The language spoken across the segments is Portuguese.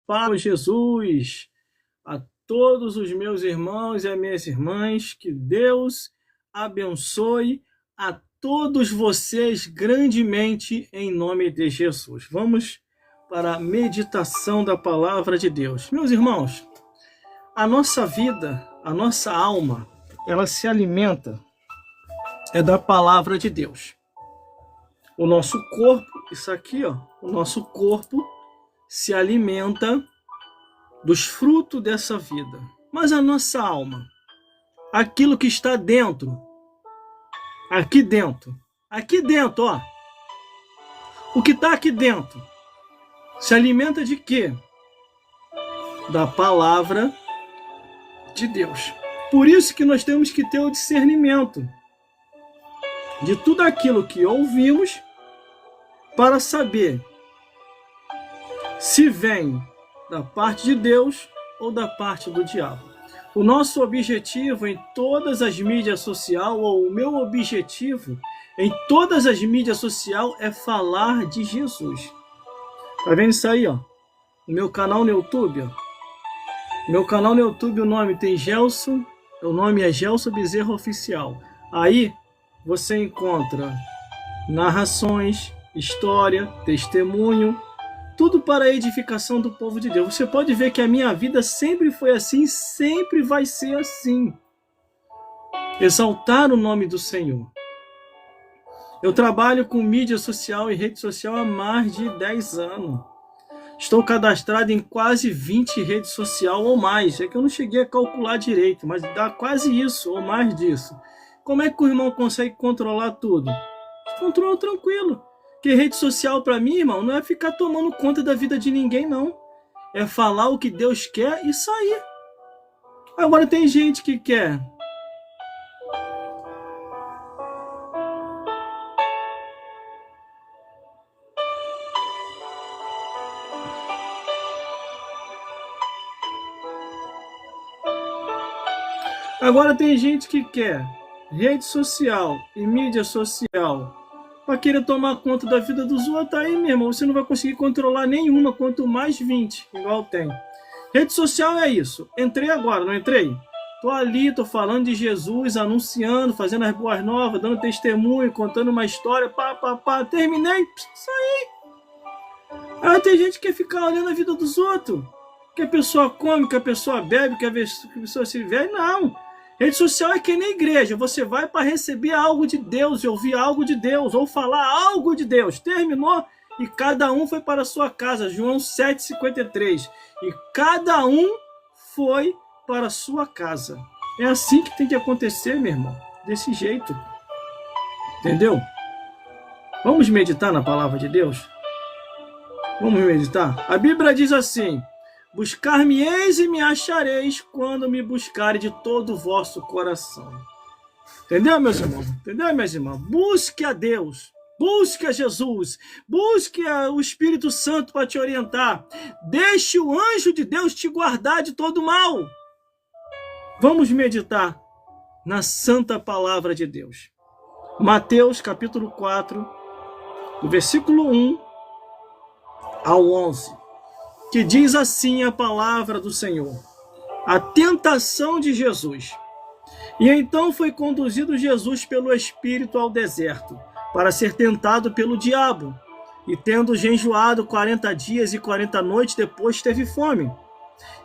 Paz, Jesus, a todos os meus irmãos e as minhas irmãs, que Deus abençoe a todos vocês grandemente em nome de Jesus. Vamos para a meditação da palavra de Deus. Meus irmãos, a nossa vida, a nossa alma, ela se alimenta da palavra de Deus. O nosso corpo, isso aqui, ó, o nosso corpo se alimenta dos frutos dessa vida. Mas a nossa alma, aquilo que está dentro, aqui dentro, ó, o que está aqui dentro, se alimenta de quê? Da palavra de Deus. Por isso que nós temos que ter o discernimento de tudo aquilo que ouvimos para saber se vem da parte de Deus ou da parte do diabo. O nosso objetivo em todas as mídias sociais, ou o meu objetivo em todas as mídias sociais é falar de Jesus. Tá vendo isso aí, ó? O meu canal no YouTube, ó. Meu canal no YouTube, o nome tem Gelson, o nome é Gelson Bezerra Oficial. Aí você encontra narrações, história, testemunho, tudo para a edificação do povo de Deus. Você pode ver que a minha vida sempre foi assim, sempre vai ser assim. Exaltar o nome do Senhor. Eu trabalho com mídia social e rede social há mais de 10 anos. Estou cadastrado em quase 20 redes sociais ou mais. É que eu não cheguei a calcular direito, mas dá quase isso ou mais disso. Como é que o irmão consegue controlar tudo? Controla tranquilo. Porque rede social para mim, irmão, não é ficar tomando conta da vida de ninguém, não. É falar o que Deus quer e sair. Agora tem gente que quer rede social e mídia social para querer tomar conta da vida dos outros. Aí, meu irmão, você não vai conseguir controlar nenhuma, quanto mais 20, igual tem. Rede social é isso. Entrei agora, não entrei? Tô ali, tô falando de Jesus, anunciando, fazendo as boas novas, dando testemunho, contando uma história, terminei, saí. Aí tem gente que quer ficar olhando a vida dos outros. Que a pessoa come, que a pessoa bebe, que a pessoa se vê. Não. Rede social é que nem igreja. Você vai para receber algo de Deus e ouvir algo de Deus, ou falar algo de Deus. Terminou e cada um foi para a sua casa. João 7,53. E cada um foi para a sua casa. É assim que tem que acontecer, meu irmão. Desse jeito. Entendeu? Vamos meditar na palavra de Deus? Vamos meditar? A Bíblia diz assim: buscar-me-eis e me achareis quando me buscarem de todo o vosso coração. Entendeu, meus irmãos? Entendeu, minhas irmãs? Busque a Deus. Busque a Jesus. Busque o Espírito Santo para te orientar. Deixe o anjo de Deus te guardar de todo mal. Vamos meditar na santa palavra de Deus. Mateus capítulo 4, do versículo 1 ao 11. Que diz assim a palavra do Senhor: a tentação de Jesus. E então foi conduzido Jesus pelo Espírito ao deserto, para ser tentado pelo diabo. E tendo jejuado 40 dias e 40 noites, depois teve fome.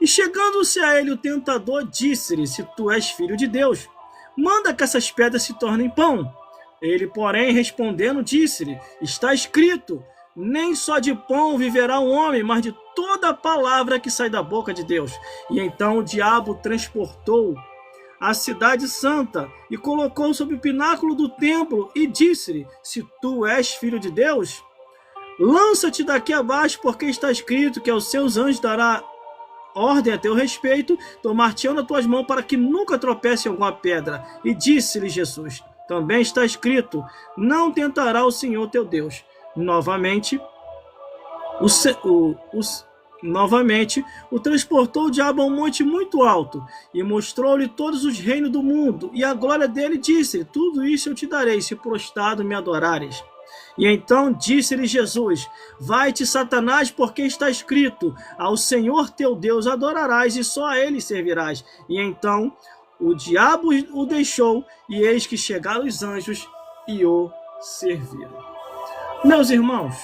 E chegando-se a ele o tentador, disse-lhe: se tu és filho de Deus, manda que essas pedras se tornem pão. Ele, porém, respondendo, disse-lhe: está escrito, nem só de pão viverá o homem, mas de toda a palavra que sai da boca de Deus. E então o diabo transportou a cidade santa e colocou sobre o pináculo do templo e disse-lhe: se tu és filho de Deus, lança-te daqui abaixo, porque está escrito que aos seus anjos dará ordem a teu respeito, tomar-te-ão nas tuas mãos para que nunca tropece em alguma pedra. E disse-lhe Jesus: também está escrito, não tentará o Senhor teu Deus. Novamente, o transportou o diabo a um monte muito alto e mostrou-lhe todos os reinos do mundo e a glória dele. Disse-lhe: tudo isso eu te darei, se prostrado me adorares. E então disse-lhe Jesus: vai-te, Satanás, porque está escrito: ao Senhor teu Deus adorarás e só a ele servirás. E então o diabo o deixou, e eis que chegaram os anjos e o serviram. Meus irmãos,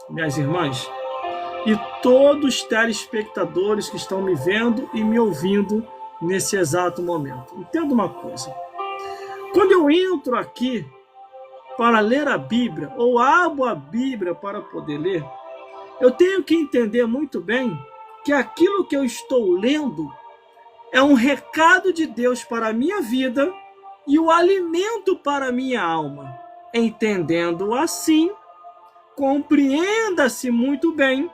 minhas irmãs, e todos os telespectadores que estão me vendo e me ouvindo nesse exato momento, entenda uma coisa: quando eu entro aqui para ler a Bíblia, ou abro a Bíblia para poder ler, eu tenho que entender muito bem que aquilo que eu estou lendo é um recado de Deus para a minha vida e o alimento para a minha alma. Entendendo assim, compreenda-se muito bem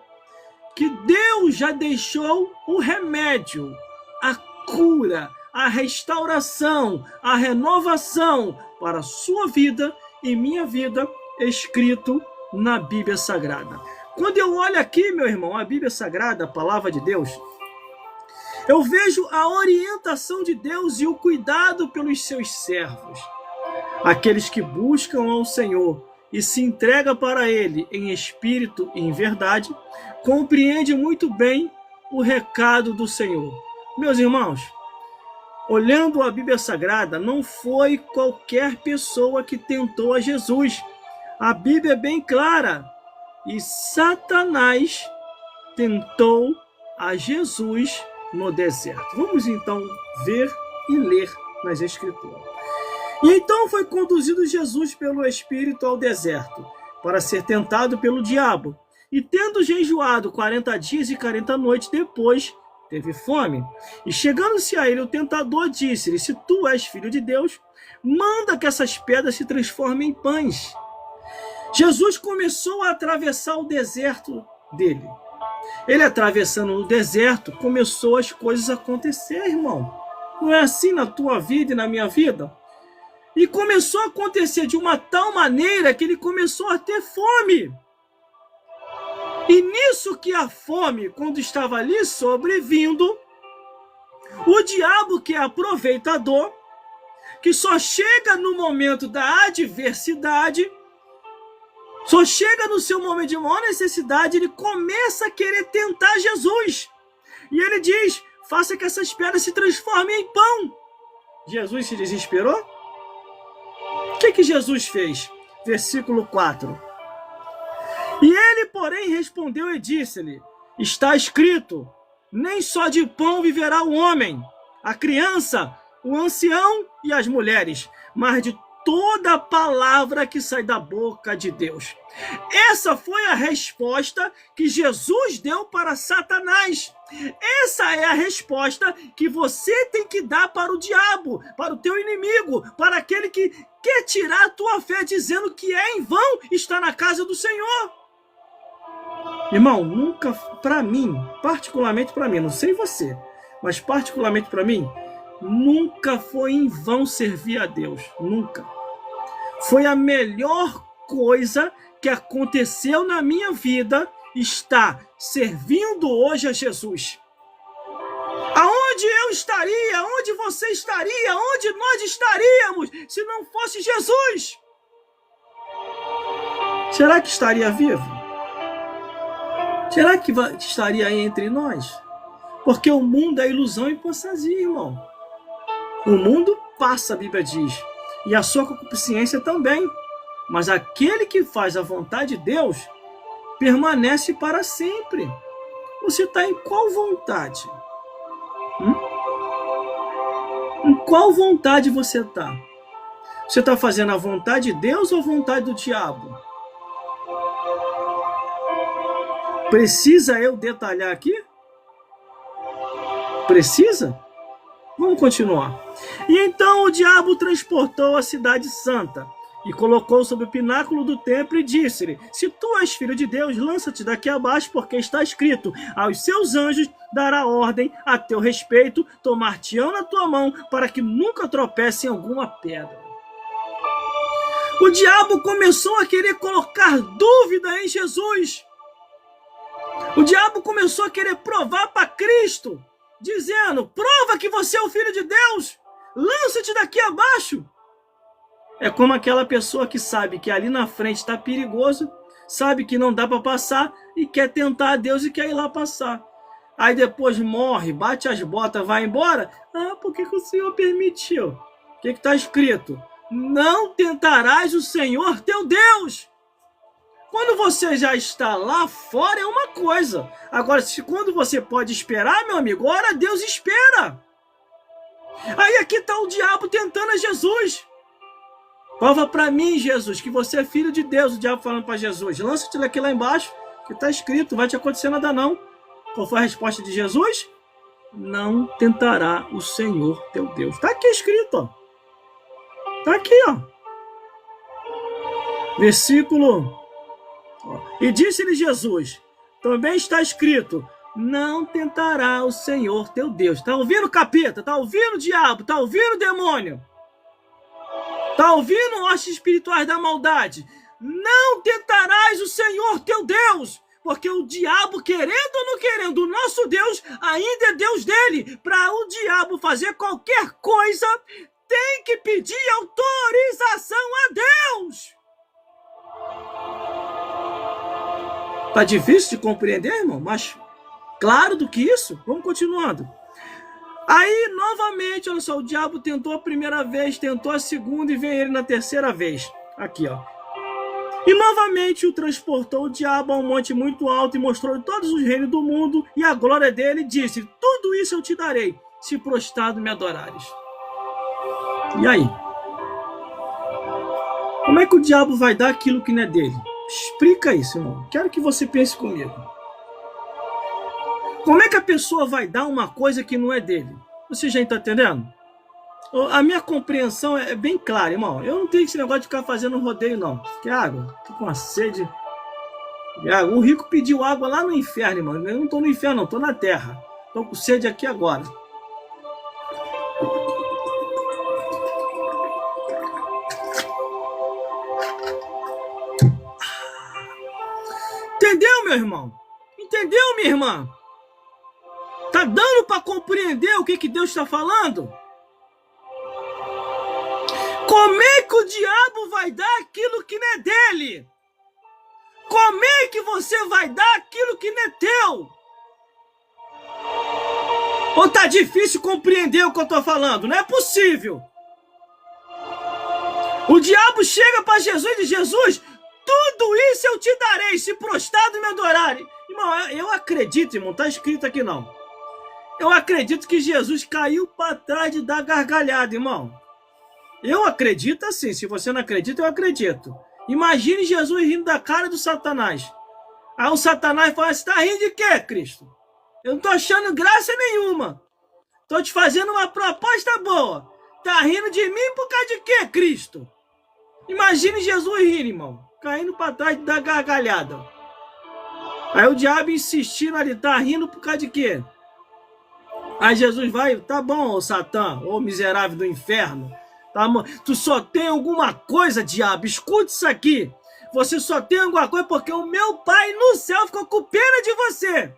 que Deus já deixou o remédio, a cura, a restauração, a renovação para a sua vida e minha vida, escrito na Bíblia Sagrada. Quando eu olho aqui, meu irmão, a Bíblia Sagrada, a palavra de Deus, eu vejo a orientação de Deus e o cuidado pelos seus servos. Aqueles que buscam ao Senhor e se entregam para Ele em espírito e em verdade, compreende muito bem o recado do Senhor. Meus irmãos, olhando a Bíblia Sagrada, não foi qualquer pessoa que tentou a Jesus. A Bíblia é bem clara. E Satanás tentou a Jesus no deserto. Vamos então ver e ler nas Escrituras. E então foi conduzido Jesus pelo Espírito ao deserto, para ser tentado pelo diabo. E tendo jejuado 40 dias e 40 noites depois, teve fome. E chegando-se a ele, o tentador disse-lhe: se tu és filho de Deus, manda que essas pedras se transformem em pães. Jesus começou a atravessar o deserto dele. Ele atravessando o deserto, começou as coisas a acontecer, irmão. Não é assim na tua vida e na minha vida? E começou a acontecer de uma tal maneira que ele começou a ter fome. E nisso que a fome, quando estava ali sobrevindo, o diabo, que é aproveitador, que só chega no momento da adversidade, só chega no seu momento de maior necessidade, ele começa a querer tentar Jesus. E ele diz: faça que essas pedras se transformem em pão. Jesus se desesperou? O que Jesus fez? Versículo 4. E ele, porém, respondeu e disse-lhe: está escrito, nem só de pão viverá o homem, a criança, o ancião e as mulheres, mas de toda a palavra que sai da boca de Deus. Essa foi a resposta que Jesus deu para Satanás. Essa é a resposta que você tem que dar para o diabo, para o teu inimigo, para aquele que quer tirar a tua fé, dizendo que é em vão estar na casa do Senhor. Irmão, nunca, para mim, particularmente para mim, não sei você, mas particularmente para mim, nunca foi em vão servir a Deus, nunca. Foi a melhor coisa que aconteceu na minha vida, estar servindo hoje a Jesus. Aonde eu estaria, aonde você estaria, aonde nós estaríamos se não fosse Jesus? Será que estaria vivo? Será que estaria aí entre nós? Porque o mundo é ilusão e fantasia, irmão. O mundo passa, a Bíblia diz, e a sua concupiscência também. Mas aquele que faz a vontade de Deus permanece para sempre. Você está em qual vontade? Em qual vontade você está? Você está fazendo a vontade de Deus ou a vontade do diabo? Precisa eu detalhar aqui? Precisa? Vamos continuar. E então o diabo transportou a cidade santa e colocou sobre o pináculo do templo e disse-lhe: se tu és filho de Deus, lança-te daqui abaixo, porque está escrito: aos seus anjos dará ordem a teu respeito, tomar-te-ão na tua mão, para que nunca tropece em alguma pedra. O diabo começou a querer colocar dúvida em Jesus. O diabo começou a querer provar para Cristo, dizendo: prova que você é o Filho de Deus, lança-te daqui abaixo. É como aquela pessoa que sabe que ali na frente está perigoso, sabe que não dá para passar e quer tentar a Deus e quer ir lá passar. Aí depois morre, bate as botas, vai embora. Ah, por que o Senhor permitiu? O que está escrito? Não tentarás o Senhor teu Deus. Quando você já está lá fora é uma coisa. Agora, quando você pode esperar, meu amigo, ora Deus espera. Aí aqui está o diabo tentando a Jesus. Prova para mim, Jesus, que você é filho de Deus. O diabo falando para Jesus. Lança-te aqui lá embaixo, que está escrito, não vai te acontecer nada não. Qual foi a resposta de Jesus? Não tentará o Senhor teu Deus. Está aqui escrito, ó. Está aqui, ó. Versículo. E disse-lhe Jesus, também está escrito, não tentará o Senhor teu Deus. Está ouvindo, capeta? Está ouvindo, diabo? Está ouvindo, demônio? Está ouvindo, hostes espirituais da maldade? Não tentarás o Senhor teu Deus. Porque o diabo, querendo ou não querendo, o nosso Deus ainda é Deus dele. Para o diabo fazer qualquer coisa, tem que pedir autorização a Deus. Tá difícil de compreender, irmão? Mas claro do que isso. Vamos continuando. Aí, novamente, olha só, o diabo tentou a primeira vez, tentou a segunda e vem ele na terceira vez. Aqui, ó. E novamente o transportou o diabo a um monte muito alto e mostrou todos os reinos do mundo e a glória dele, e disse, tudo isso eu te darei, se prostrado me adorares. E aí? Como é que o diabo vai dar aquilo que não é dele? Explica isso, irmão. Quero que você pense comigo. Como é que a pessoa vai dar uma coisa que não é dele? Você já está entendendo? A minha compreensão é bem clara, irmão. Eu não tenho esse negócio de ficar fazendo rodeio, não. Quer água? Tô com uma sede. O rico pediu água lá no inferno, irmão. Eu não tô no inferno, não. Tô na terra. Tô com sede aqui agora. Entendeu, meu irmão? Entendeu, minha irmã? Tá dando para compreender o que Deus está falando? Como é que o diabo vai dar aquilo que não é dele? Como é que você vai dar aquilo que não é teu? Ou tá difícil compreender o que eu tô falando? Não é possível. O diabo chega para Jesus e diz, Jesus, tudo isso eu te darei, se prostrado me adorarem. Irmão, eu acredito, irmão, tá escrito aqui não. Eu acredito que Jesus caiu para trás de dar gargalhada, irmão. Eu acredito assim, se você não acredita, eu acredito. Imagine Jesus rindo da cara do Satanás. Aí o Satanás fala, você tá rindo de quê, Cristo? Eu não tô achando graça nenhuma. Tô te fazendo uma proposta boa. Tá rindo de mim por causa de quê, Cristo? Imagine Jesus rindo, irmão. Caindo para trás de dar gargalhada. Aí o diabo insistindo ali, tá rindo por causa de quê? Aí Jesus vai, tá bom, ô Satã, ô miserável do inferno. Tá, tu só tem alguma coisa, diabo, escute isso aqui. Você só tem alguma coisa porque o meu pai no céu ficou com pena de você.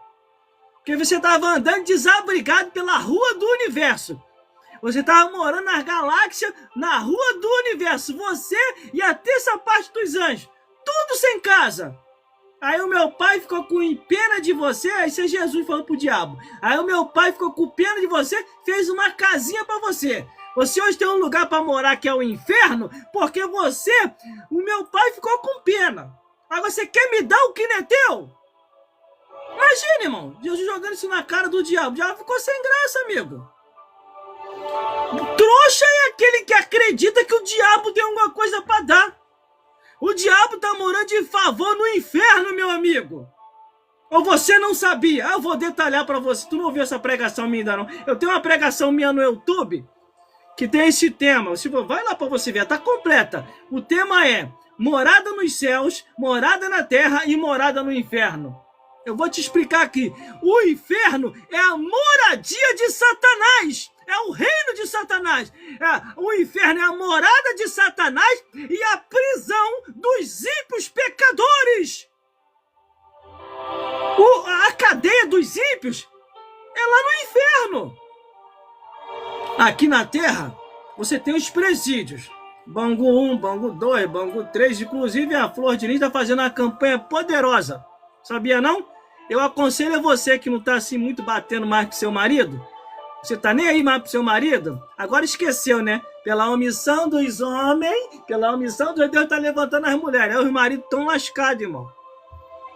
Porque você estava andando desabrigado pela rua do universo. Você estava morando nas galáxias, na rua do universo. Você e a terça parte dos anjos. Tudo sem casa. Aí o meu pai ficou com pena de você. Aí isso é Jesus falando pro diabo. Aí o meu pai ficou com pena de você, fez uma casinha para você. Você hoje tem um lugar para morar que é o inferno, porque você, o meu pai ficou com pena. Agora você quer me dar o que não é teu? Imagina, irmão, Jesus jogando isso na cara do diabo. O diabo ficou sem graça, amigo. Trouxa é aquele que acredita que o diabo tem alguma coisa para dar. O diabo tá morando de favor no inferno, meu amigo. Ou você não sabia? Eu vou detalhar para você. Tu não ouviu essa pregação minha ainda não? Eu tenho uma pregação minha no YouTube que tem esse tema. Vai lá para você ver, tá completa. O tema é morada nos céus, morada na terra e morada no inferno. Eu vou te explicar aqui. O inferno é a moradia de Satanás. É o reino de Satanás. O inferno é a morada de Satanás e a prisão dos ímpios pecadores. A cadeia dos ímpios é lá no inferno. Aqui na terra, você tem os presídios. Bangu 1, Bangu 2, Bangu 3, inclusive a Flor de Lis está fazendo uma campanha poderosa. Sabia não? Eu aconselho a você que não está assim muito batendo mais com seu marido. Você tá nem aí mais pro seu marido? Agora esqueceu, né? Pela omissão dos homens, pela omissão dos Deus tá levantando as mulheres. Aí os maridos estão lascados, irmão.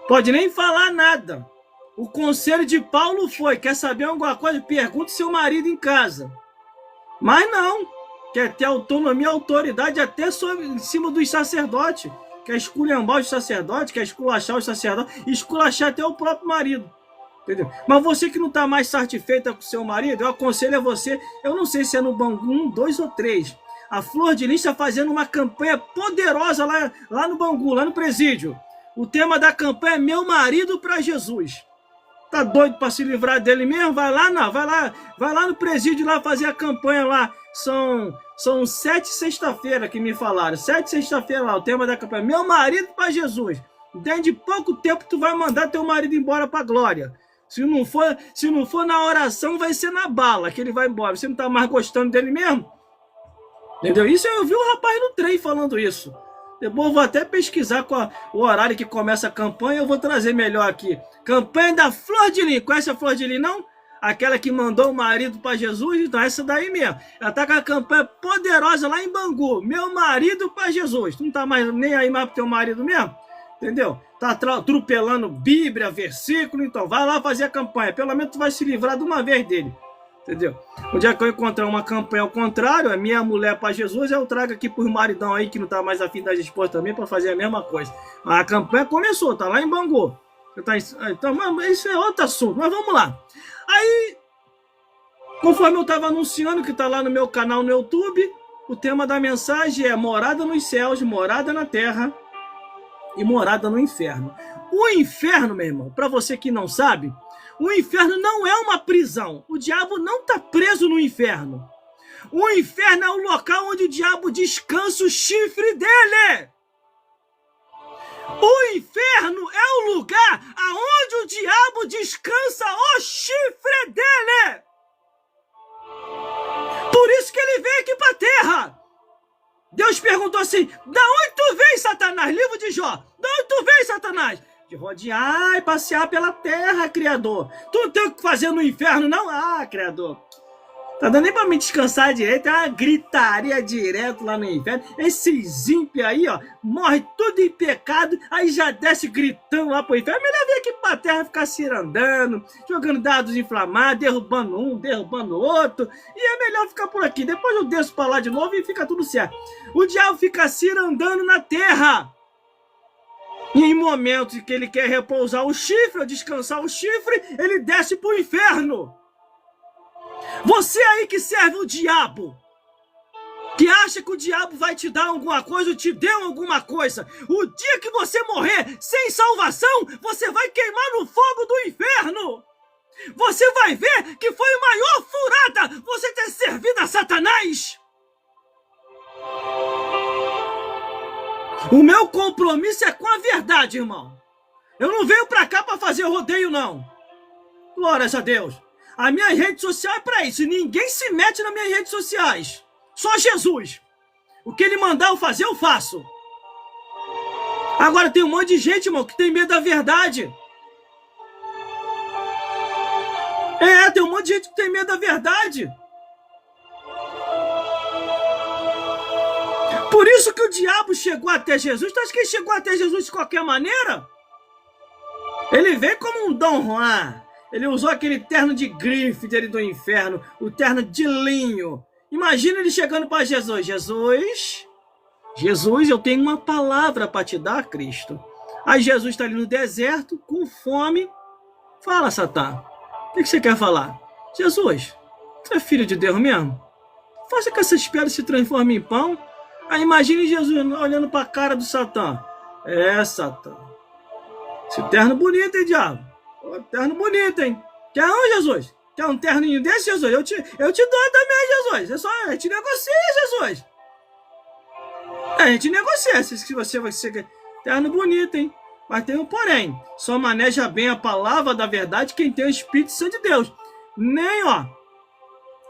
Pode nem falar nada. O conselho de Paulo foi, quer saber alguma coisa? Pergunte seu marido em casa. Mas não. Quer ter autonomia e autoridade até em cima dos sacerdotes. Quer esculhambar os sacerdotes, quer esculachar os sacerdotes, esculachar até o próprio marido. Entendeu? Mas você que não está mais satisfeita com seu marido, eu aconselho a você, eu não sei se é no Bangu 1, 2 ou 3. A Flor de Lis está fazendo uma campanha poderosa lá no Bangu, lá no presídio. O tema da campanha é Meu Marido para Jesus. Tá doido para se livrar dele mesmo? Vai lá, não, vai lá no presídio lá fazer a campanha lá. São 7 sexta-feira que me falaram. 7 sexta-feira lá, o tema da campanha. Meu marido para Jesus. Dentro de pouco tempo tu vai mandar teu marido embora para a glória. Se não for na oração, vai ser na bala que ele vai embora. Você não tá mais gostando dele mesmo? Entendeu? Isso eu vi o rapaz no trem falando isso. Depois eu vou até pesquisar qual o horário que começa a campanha. Eu vou trazer melhor aqui. Campanha da Flor de Lis. Conhece a Flor de Lis, não? Aquela que mandou o marido para Jesus. Então essa daí mesmo. Ela tá com a campanha poderosa lá em Bangu. Meu marido para Jesus. Tu não tá mais nem aí mais pro teu marido mesmo? Entendeu? Tá atropelando Bíblia, versículo. Então vai lá fazer a campanha. Pelo menos tu vai se livrar de uma vez dele. Entendeu? Um dia que eu encontrar uma campanha ao contrário, é minha mulher para Jesus, eu trago aqui pros maridão aí que não tá mais afim das esposas também para fazer a mesma coisa. Mas a campanha começou, tá lá em Bangu. Então, isso é outro assunto, mas vamos lá. Aí, conforme eu tava anunciando, que tá lá no meu canal no YouTube, o tema da mensagem é morada nos céus, morada na terra e morada no inferno. O inferno, meu irmão, para você que não sabe, o inferno não é uma prisão. O diabo não está preso no inferno. O inferno é o local onde o diabo descansa o chifre dele. O inferno é o lugar aonde o diabo descansa o chifre dele. Por isso que ele veio aqui para a terra. Deus perguntou assim, da onde tu vem, Satanás? Livro de Jó. Da onde tu vem, Satanás? De rodear e passear pela terra, Criador. Tu não tem o que fazer no inferno, não? Ah, Criador. Tá dando nem pra me descansar direito. É uma gritaria direto lá no inferno. Esses ímpios aí, ó, morre tudo em pecado, aí já desce gritando lá pro inferno. Melhor vir aqui pra terra ficar cirandando, jogando dados inflamados, derrubando um, derrubando o outro. E é melhor ficar por aqui. Depois eu desço pra lá de novo e fica tudo certo. O diabo fica cirandando na terra. E em momentos em que ele quer repousar o chifre, ou descansar o chifre, ele desce para o inferno. Você aí que serve o diabo, que acha que o diabo vai te dar alguma coisa, ou te deu alguma coisa, o dia que você morrer sem salvação, você vai queimar no fogo do inferno. Você vai ver que foi a maior furada você ter servido a Satanás. O meu compromisso é com a verdade, irmão. Eu não venho pra cá pra fazer rodeio, não. Glórias a Deus. A minha rede social é pra isso. Ninguém se mete nas minhas redes sociais. Só Jesus. O que ele mandar eu fazer, eu faço. Agora tem um monte de gente, irmão, que tem medo da verdade. Tem um monte de gente que tem medo da verdade. Por isso que o diabo chegou até Jesus. Tu acha que ele chegou até Jesus de qualquer maneira? Ele veio como um Dom Juan. Ele usou aquele terno de grife dele do inferno, o terno de linho. Imagina ele chegando para Jesus. Jesus, eu tenho uma palavra para te dar, Cristo. Aí Jesus está ali no deserto, com fome. Fala, Satã. O que você quer falar? Jesus, tu é filho de Deus mesmo? Faça que essas pedras se transformem em pão. Aí imagine Jesus olhando para a cara do Satã. Satã. Esse terno bonito, hein, diabo? Terno bonito, hein? Quer um, Jesus? Quer um terninho desse, Jesus? Eu te dou também, Jesus. A gente negocia, Jesus. A gente negocia. Se você vai ser terno bonito, hein? Mas tem um porém. Só maneja bem a palavra da verdade quem tem o Espírito Santo de Deus. Nem,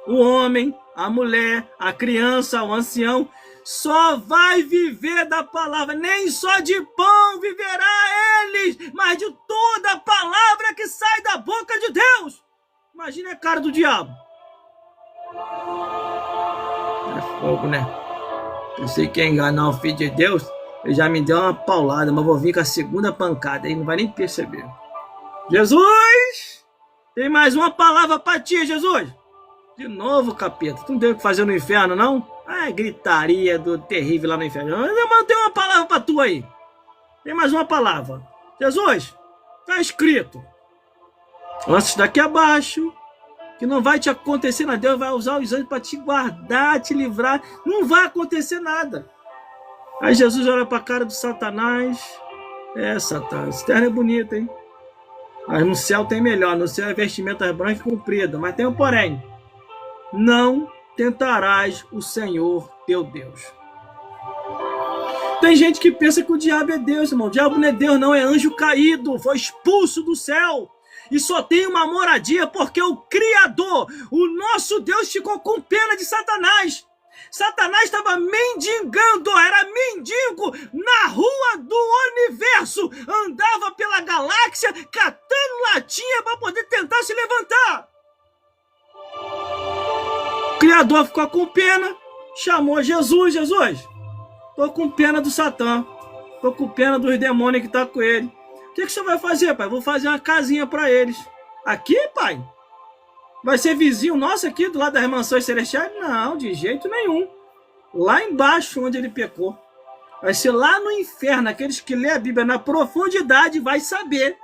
o homem, a mulher, a criança, o ancião. só vai viver da palavra. Nem só de pão viverá eles, mas de toda a palavra que sai da boca de Deus. Imagina a cara do diabo. É fogo, né? Pensei que ia enganar o filho de Deus. Ele já me deu uma paulada, mas vou vir com a segunda pancada. Aí não vai nem perceber. Jesus! Tem mais uma palavra para ti, Jesus. De novo, capeta. Tu não tem o que fazer no inferno, não? Ah, gritaria do terrível lá no inferno. Mas tem uma palavra para tu aí. Tem mais uma palavra. Jesus, tá escrito. Lança isso daqui abaixo. Que não vai te acontecer nada. Deus vai usar os anjos para te guardar, te livrar. Não vai acontecer nada. Aí Jesus olha para a cara do Satanás. É, Satanás, essa terra é bonita, hein? Mas no céu tem melhor. No céu é vestimenta branca e comprida. Mas tem um porém. Não tentarás o Senhor teu Deus. Tem gente que pensa que o diabo é Deus, irmão. O diabo não é Deus, não. É anjo caído. Foi expulso do céu. E só tem uma moradia porque o Criador, o nosso Deus, ficou com pena de Satanás. Satanás estava mendigando, era mendigo na rua do universo. Andava pela galáxia catando latinha para poder tentar se levantar. O Criador ficou com pena, chamou Jesus. Jesus, tô com pena do Satã. Tô com pena dos demônios que tá com ele. O que você vai fazer, pai? Vou fazer uma casinha para eles. Aqui, pai? Vai ser vizinho nosso aqui, do lado das mansões celestiais? Não, de jeito nenhum. Lá embaixo, onde ele pecou. Vai ser lá no inferno. Aqueles que lê a Bíblia na profundidade vai saber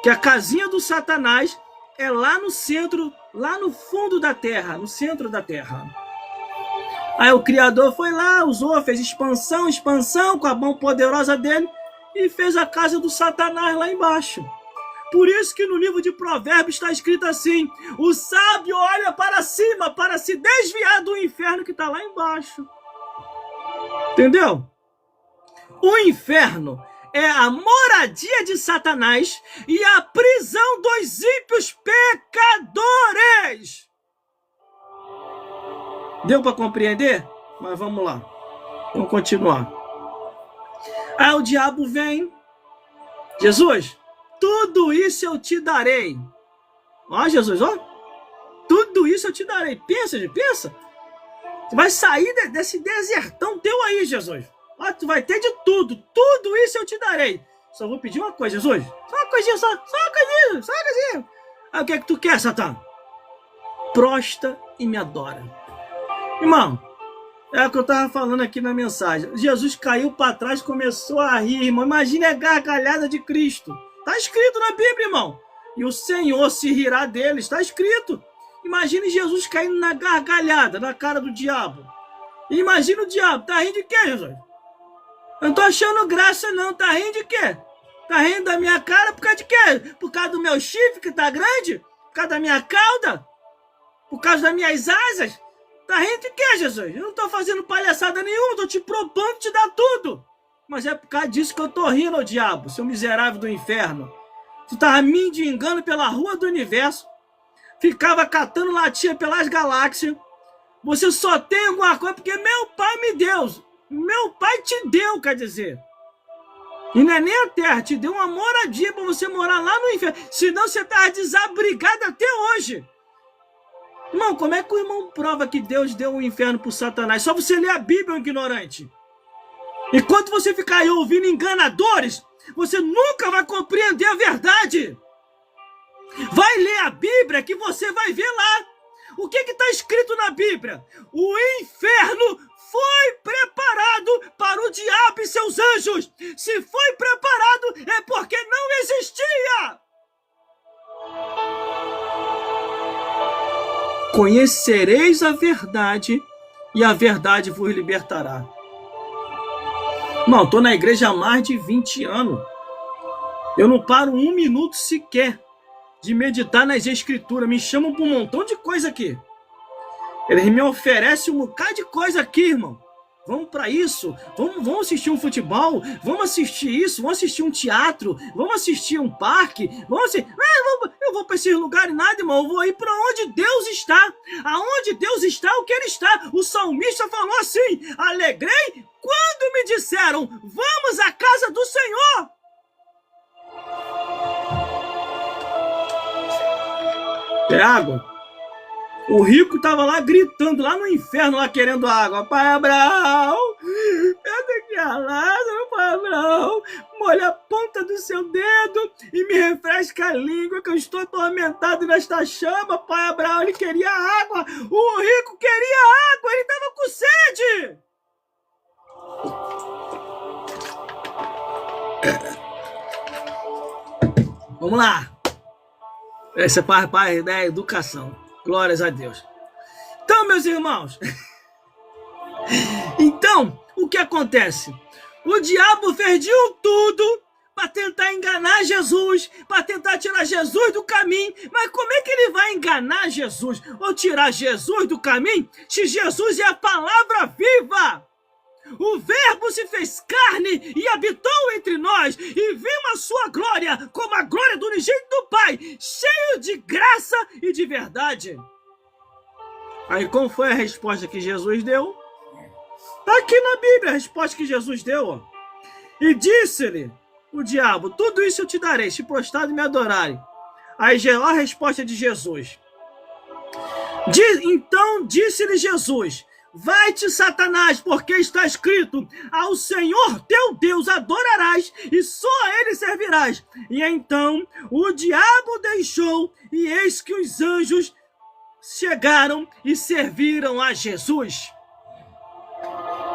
que a casinha do Satanás é lá no centro, lá no fundo da terra, no centro da terra. Aí o Criador foi lá, usou, fez expansão com a mão poderosa dele e fez a casa do Satanás lá embaixo. Por isso que no livro de Provérbios está escrito assim: o sábio olha para cima para se desviar do inferno que está lá embaixo. Entendeu? O inferno é a moradia de Satanás e a prisão dos ímpios pecadores. Deu para compreender? Mas vamos lá. Vamos continuar. Aí o diabo vem. Jesus, tudo isso eu te darei. Ó, Jesus, ó. Tudo isso eu te darei. Pensa, pensa. Tu vai sair desse desertão teu aí, Jesus. Ó, tu vai ter de tudo. Tudo isso eu te darei. Só vou pedir uma coisa, Jesus. Só uma coisinha, só uma coisinha, só uma coisinha. Aí o que é que tu quer, Satã? Prosta e me adora. Irmão, é o que eu estava falando aqui na mensagem. Jesus caiu para trás e começou a rir, irmão. Imagine a gargalhada de Cristo. Está escrito na Bíblia, irmão. E o Senhor se rirá dele. Está escrito. Imagine Jesus caindo na gargalhada, na cara do diabo. E imagina o diabo. Tá rindo de quê, Jesus? Eu não tô achando graça, não. Tá rindo de quê? Tá rindo da minha cara por causa de quê? Por causa do meu chifre que tá grande? Por causa da minha cauda? Por causa das minhas asas? Tá rindo de quê, Jesus? Eu não tô fazendo palhaçada nenhuma, tô te propondo te dar tudo. Mas é por causa disso que eu tô rindo, ô diabo, seu miserável do inferno. Tu tava mendigando pela rua do universo, ficava catando latinha pelas galáxias. Você só tem alguma coisa porque meu pai me deu. Meu pai te deu, quer dizer. E não é nem a terra, te deu uma moradia pra você morar lá no inferno. Senão você tava desabrigado até hoje. Irmão, como é que o irmão prova que Deus deu o inferno pro Satanás? Só você ler a Bíblia, ignorante. Enquanto você ficar aí ouvindo enganadores, você nunca vai compreender a verdade. Vai ler a Bíblia que você vai ver lá. O que está escrito na Bíblia? O inferno foi preparado para o diabo e seus anjos. Se foi preparado, é porque não existia. Conhecereis a verdade e a verdade vos libertará. Não, estou na igreja há mais de 20 anos. Eu não paro um minuto sequer de meditar nas escrituras. Me chamam para um montão de coisa aqui. Eles me oferecem um bocado de coisa aqui, irmão. Vamos para isso, vamos assistir um futebol, vamos assistir isso, vamos assistir um teatro, vamos assistir um parque, eu vou para esses lugares nada, irmão, eu vou ir para onde Deus está. Aonde Deus está, o que Ele está. O salmista falou assim: alegrei quando me disseram, vamos à casa do Senhor. Quer água? O rico estava lá gritando, lá no inferno, lá querendo água. Pai Abraão, eu tenho que ir a Lázaro, Pai Abraão, molha a ponta do seu dedo e me refresca a língua, que eu estou atormentado nesta chama. Pai Abraão, ele queria água. O rico queria água, ele estava com sede. Vamos lá. Essa é parte da educação. Glórias a Deus. Então, meus irmãos, então, o que acontece? O diabo fez de tudo para tentar enganar Jesus, para tentar tirar Jesus do caminho. Mas como é que ele vai enganar Jesus ou tirar Jesus do caminho se Jesus é a palavra viva? O Verbo se fez carne e habitou entre nós, e vimos a sua glória como a glória do unigênito do Pai, cheio de graça e de verdade. Aí qual foi a resposta que Jesus deu? Está aqui na Bíblia a resposta que Jesus deu. Ó. E disse-lhe o diabo: tudo isso eu te darei, se prostrado e me adorarem. Aí a resposta de Jesus. Então disse-lhe Jesus: vai-te, Satanás, porque está escrito: ao Senhor teu Deus adorarás e só a ele servirás. E então o diabo deixou, e eis que os anjos chegaram e serviram a Jesus.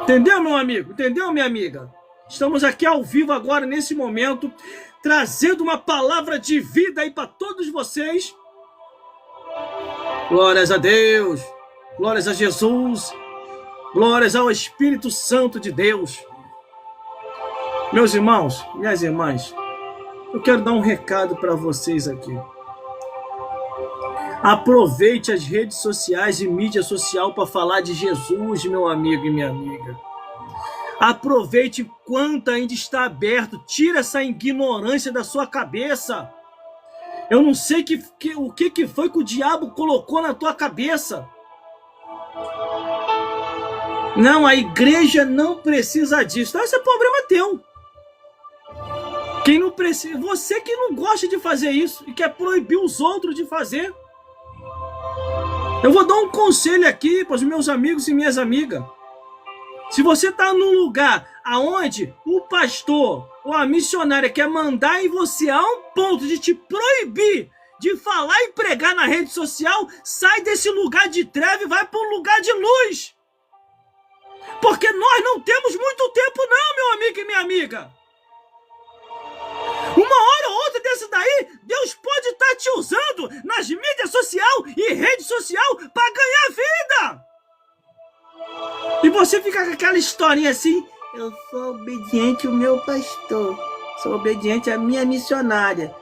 Entendeu, meu amigo? Entendeu, minha amiga? Estamos aqui ao vivo agora, nesse momento, trazendo uma palavra de vida aí para todos vocês. Glórias a Deus, glórias a Jesus, glórias ao Espírito Santo de Deus. Meus irmãos, minhas irmãs, eu quero dar um recado para vocês aqui. Aproveite as redes sociais e mídia social para falar de Jesus, meu amigo e minha amiga. Aproveite enquanto ainda está aberto. Tira essa ignorância da sua cabeça. Eu não sei o que foi que o diabo colocou na tua cabeça. Não, a igreja não precisa disso. Então, esse é problema teu. Quem não precisa, você que não gosta de fazer isso e quer proibir os outros de fazer. Eu vou dar um conselho aqui para os meus amigos e minhas amigas. Se você está num lugar aonde o pastor ou a missionária quer mandar em você a um ponto de te proibir de falar e pregar na rede social, sai desse lugar de treva e vai para um lugar de luz. Porque nós não temos muito tempo não, meu amigo e minha amiga. Uma hora ou outra desse daí, Deus pode estar te usando nas mídias sociais e rede social para ganhar vida. E você fica com aquela historinha assim: eu sou obediente ao meu pastor, sou obediente à minha missionária.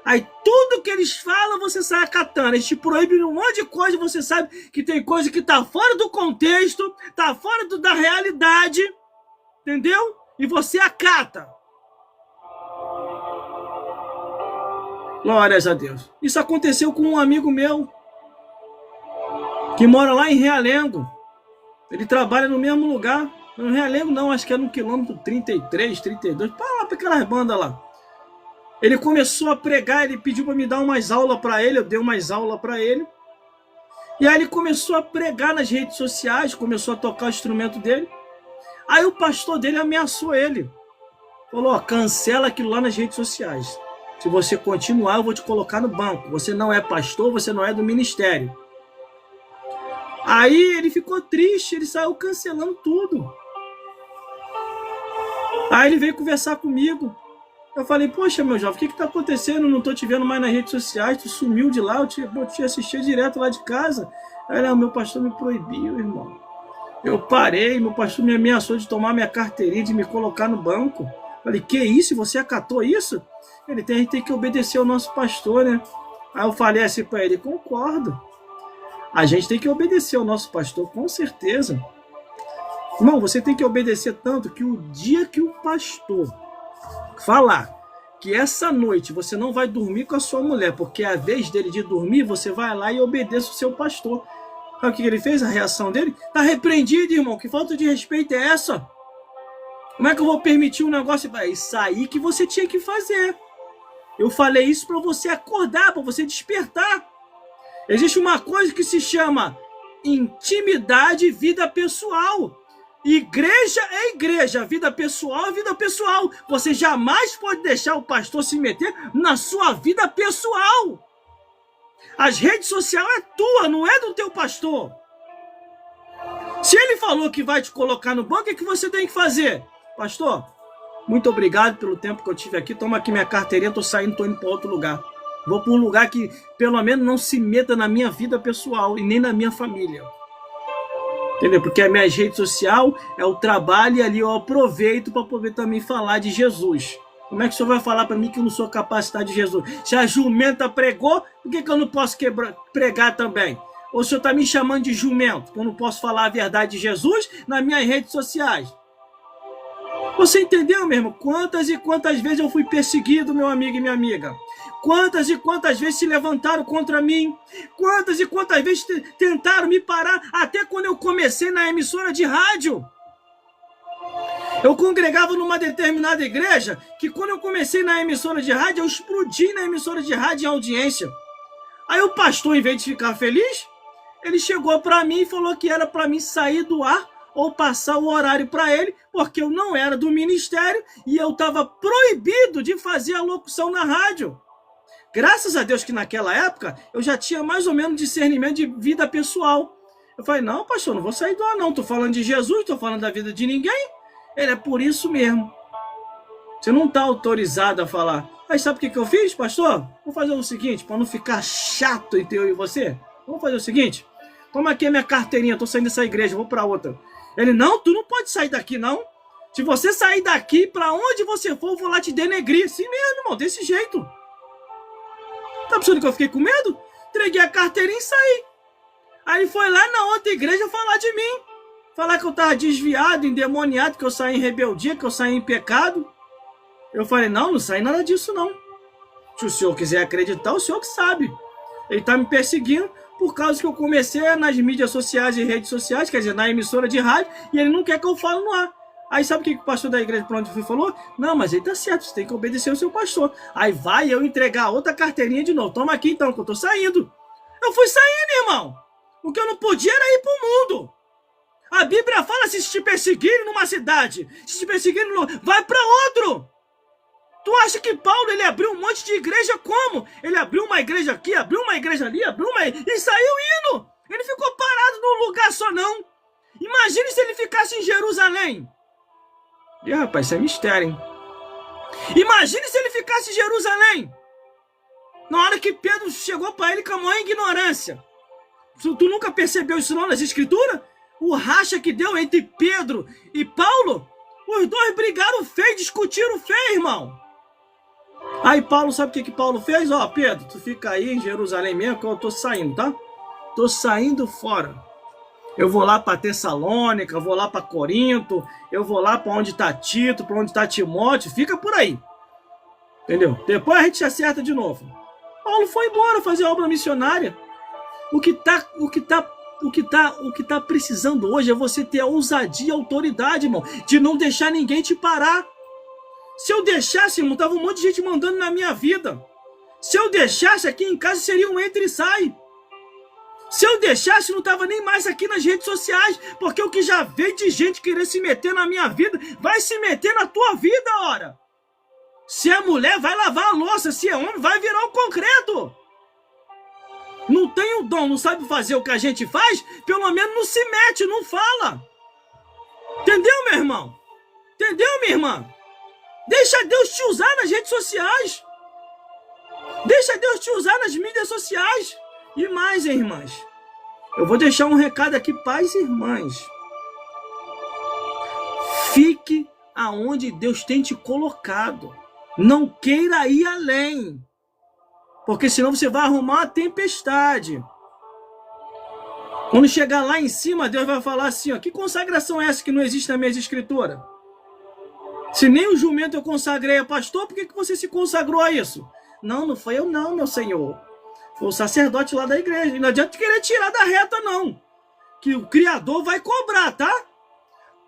Aí tudo que eles falam você sai acatando. Eles te proíbem um monte de coisa, você sabe que tem coisa que tá fora do contexto, tá fora da realidade, entendeu? E você acata. Glórias a Deus. Isso aconteceu com um amigo meu que mora lá em Realengo. Ele trabalha no mesmo lugar. No Realengo não, acho que é no quilômetro 33, 32. Para lá, para aquelas bandas lá. Ele começou a pregar, ele pediu para me dar umas aulas para ele, eu dei umas aulas para ele. E aí ele começou a pregar nas redes sociais, começou a tocar o instrumento dele. Aí o pastor dele ameaçou ele. Falou: ó, cancela aquilo lá nas redes sociais. Se você continuar, eu vou te colocar no banco. Você não é pastor, você não é do ministério. Aí ele ficou triste, ele saiu cancelando tudo. Aí ele veio conversar comigo. Eu falei: poxa, meu jovem, o que está acontecendo? Não estou te vendo mais nas redes sociais, tu sumiu de lá, eu te assistia direto lá de casa. Aí, não, meu pastor me proibiu, irmão. Eu parei, meu pastor me ameaçou de tomar minha carteirinha, de me colocar no banco. Falei: que isso? Você acatou isso? Ele tem que obedecer ao nosso pastor, né? Aí eu falei assim para ele: concordo. A gente tem que obedecer ao nosso pastor, com certeza. Irmão, você tem que obedecer tanto que o dia que o pastor falar que essa noite você não vai dormir com a sua mulher, porque é a vez dele de dormir, você vai lá e obedeça o seu pastor. Sabe o que ele fez? A reação dele? Tá repreendido, irmão. Que falta de respeito é essa? Como é que eu vou permitir um negócio? É isso aí que você tinha que fazer. Eu falei isso para você acordar, para você despertar. Existe uma coisa que se chama intimidade e vida pessoal. Igreja é igreja, vida pessoal é vida pessoal. Você jamais pode deixar o pastor se meter na sua vida pessoal. As redes sociais é tua, não é do teu pastor. Se ele falou que vai te colocar no banco, o que você tem que fazer? Pastor, muito obrigado pelo tempo que eu tive aqui. Toma aqui minha carteirinha, tô saindo, tô indo para outro lugar. Vou para um lugar que pelo menos não se meta na minha vida pessoal e nem na minha família. Entendeu? Porque a minha rede social é o trabalho e ali eu aproveito para poder também falar de Jesus. Como é que o senhor vai falar para mim que eu não sou capacitado de Jesus? Se a jumenta pregou, por que eu não posso pregar também? Ou o senhor está me chamando de jumento, que eu não posso falar a verdade de Jesus nas minhas redes sociais? Você entendeu, meu irmão? Quantas e quantas vezes eu fui perseguido, meu amigo e minha amiga? Quantas e quantas vezes se levantaram contra mim? Quantas e quantas vezes tentaram me parar? Até quando eu comecei na emissora de rádio. Eu congregava numa determinada igreja que quando eu comecei na emissora de rádio, eu explodi na emissora de rádio em audiência. Aí o pastor, em vez de ficar feliz, ele chegou para mim e falou que era para mim sair do ar ou passar o horário para ele, porque eu não era do ministério e eu estava proibido de fazer a locução na rádio. Graças a Deus que naquela época eu já tinha mais ou menos discernimento de vida pessoal. Eu falei, não, pastor, não vou sair do ar não, estou falando de Jesus, estou falando da vida de ninguém. Ele é por isso mesmo. Você não está autorizado a falar. Aí sabe o que eu fiz, pastor? Vou fazer o seguinte, para não ficar chato entre eu e você. Vamos fazer o seguinte, toma aqui a minha carteirinha, estou saindo dessa igreja, vou para outra. Ele, não, tu não pode sair daqui não. Se você sair daqui, para onde você for, eu vou lá te denegrir. Assim mesmo, irmão, desse jeito. Tá pensando que eu fiquei com medo? Entreguei a carteirinha e saí. Aí ele foi lá na outra igreja falar de mim. Falar que eu tava desviado, endemoniado, que eu saí em rebeldia, que eu saí em pecado. Eu falei, não, não saí nada disso não. Se o senhor quiser acreditar, o senhor que sabe. Ele tá me perseguindo por causa que eu comecei nas mídias sociais e redes sociais, quer dizer, na emissora de rádio, e ele não quer que eu fale no ar. Aí sabe o que o pastor da igreja para onde eu fui falou? Não, mas ele tá certo, você tem que obedecer o seu pastor. Aí vai eu entregar outra carteirinha de novo. Toma aqui então, que eu tô saindo. Eu fui saindo, irmão. O que eu não podia era ir pro mundo. A Bíblia fala, se te perseguirem numa cidade, se te perseguirem no... vai para outro. Tu acha que Paulo ele abriu um monte de igreja como? Ele abriu uma igreja aqui, abriu uma igreja ali, abriu uma... e saiu indo. Ele ficou parado num lugar só não. Imagine se ele ficasse em Jerusalém. E rapaz, isso é mistério, hein? Imagine se ele ficasse em Jerusalém. Na hora que Pedro chegou para ele com a maior ignorância. Tu nunca percebeu isso não nas escrituras? O racha que deu entre Pedro e Paulo? Os dois brigaram feio, discutiram feio, irmão. Aí Paulo, sabe o que Paulo fez? Ó, Pedro, tu fica aí em Jerusalém mesmo que eu tô saindo, tá? Tô saindo fora. Eu vou lá para Tessalônica, vou lá para Corinto, eu vou lá para onde está Tito, para onde está Timóteo, fica por aí. Entendeu? Depois a gente se acerta de novo. Paulo foi embora fazer obra missionária. O que tá precisando hoje é você ter a ousadia e a autoridade, irmão, de não deixar ninguém te parar. Se eu deixasse, irmão, tava um monte de gente mandando na minha vida. Se eu deixasse aqui em casa, seria um entra e sai. Se eu deixasse, não tava nem mais aqui nas redes sociais, porque o que já veio de gente querer se meter na minha vida, vai se meter na tua vida, ora. Se é mulher, vai lavar a louça, se é homem, vai virar o concreto. Não tem o dom, não sabe fazer o que a gente faz, pelo menos não se mete, não fala. Entendeu, meu irmão? Entendeu, minha irmã? Deixa Deus te usar nas redes sociais. Deixa Deus te usar nas mídias sociais. E mais, hein, irmãs? Eu vou deixar um recado aqui, pais e irmãs. Fique aonde Deus tem te colocado. Não queira ir além. Porque senão você vai arrumar uma tempestade. Quando chegar lá em cima, Deus vai falar assim, ó, que consagração é essa que não existe na minha escritura? Se nem o jumento eu consagrei a pastor, por que você se consagrou a isso? Não, não foi eu não, meu senhor. Foi o sacerdote lá da igreja. E não adianta querer tirar da reta, não. Que o Criador vai cobrar, tá?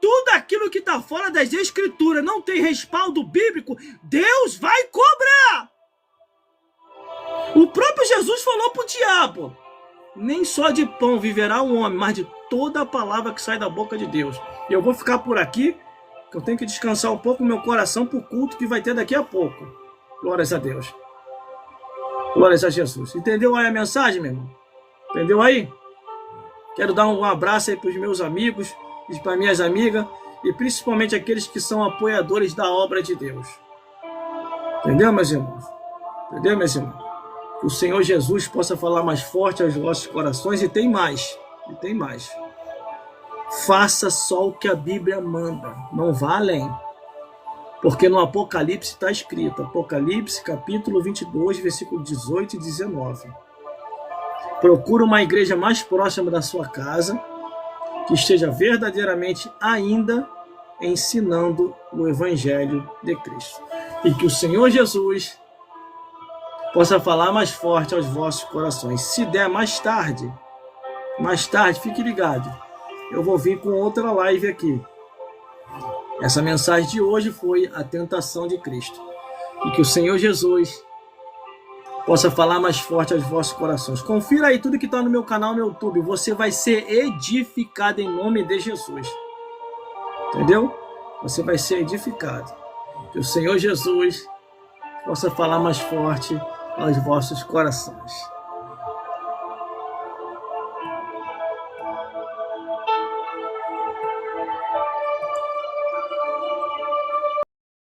Tudo aquilo que está fora das escrituras não tem respaldo bíblico, Deus vai cobrar. O próprio Jesus falou para o diabo, nem só de pão viverá o homem, mas de toda a palavra que sai da boca de Deus. E eu vou ficar por aqui, que eu tenho que descansar um pouco o meu coração para o culto que vai ter daqui a pouco. Glórias a Deus. Glórias a Jesus. Entendeu aí a mensagem, meu irmão? Entendeu aí? Quero dar um abraço aí para os meus amigos e para minhas amigas, e principalmente aqueles que são apoiadores da obra de Deus. Entendeu, meus irmãos? Entendeu, meus irmãos? Que o Senhor Jesus possa falar mais forte aos vossos corações, e tem mais. E tem mais. Faça só o que a Bíblia manda. Não vá além. Porque no Apocalipse está escrito, Apocalipse capítulo 22, versículo 18 e 19. Procura uma igreja mais próxima da sua casa, que esteja verdadeiramente ainda ensinando o Evangelho de Cristo. E que o Senhor Jesus possa falar mais forte aos vossos corações. Se der mais tarde, fique ligado. Eu vou vir com outra live aqui. Essa mensagem de hoje foi a tentação de Cristo. E que o Senhor Jesus possa falar mais forte aos vossos corações. Confira aí tudo que está no meu canal no YouTube. Você vai ser edificado em nome de Jesus. Entendeu? Você vai ser edificado. Que o Senhor Jesus possa falar mais forte aos vossos corações.